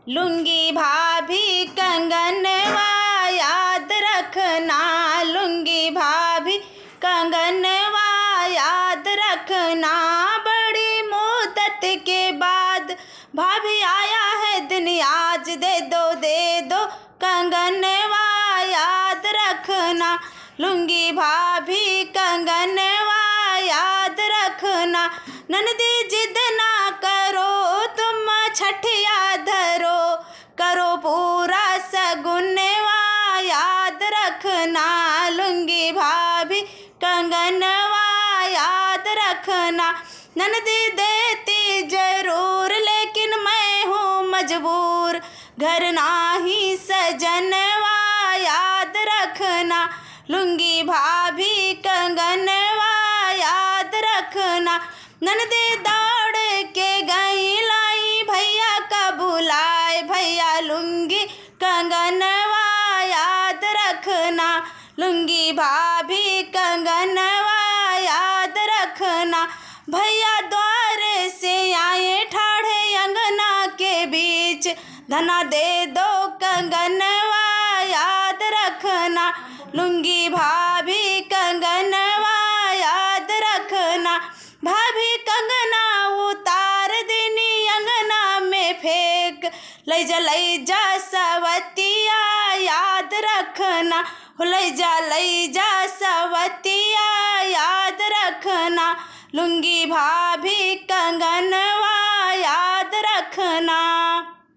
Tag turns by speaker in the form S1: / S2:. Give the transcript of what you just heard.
S1: लुंगी भाभी कंगनवा याद रखना, लुंगी भाभी कंगनवा याद रखना। बड़ी मुद्दत के बाद भाभी आया है दिन, आज दे दो कंगनवा याद रखना। लुंगी भाभी कंगनवा याद रखना। ननदी जिद ना करो तुम छठिया धरो, करो पूरा सगुनवा याद रखना। लुंगी भाभी कंगनवा याद रखना। ननदी देती जरूर लेकिन मैं हूँ मजबूर, घर नाही सजनवा याद रखना। लुंगी भाभी कंगनवा याद रखना। ननदी दौड़ के गई लाई भैया का बुलाए, भैया लुंगी कंगनवा याद रखना। लुंगी भाभी कंगनवा याद रखना। भैया द्वार से आए ठाढ़े अंगना के बीच, धना दे दो कंगनवा याद रखना। लुंगी भाभी कंगनवा याद रखना। भाभी कंगना उतार देनी अंगना में फेंक, लई जा सवतिया याद रखना। लई जा सवतिया याद रखना। लुंगी भाभी कंगनवा याद रखना।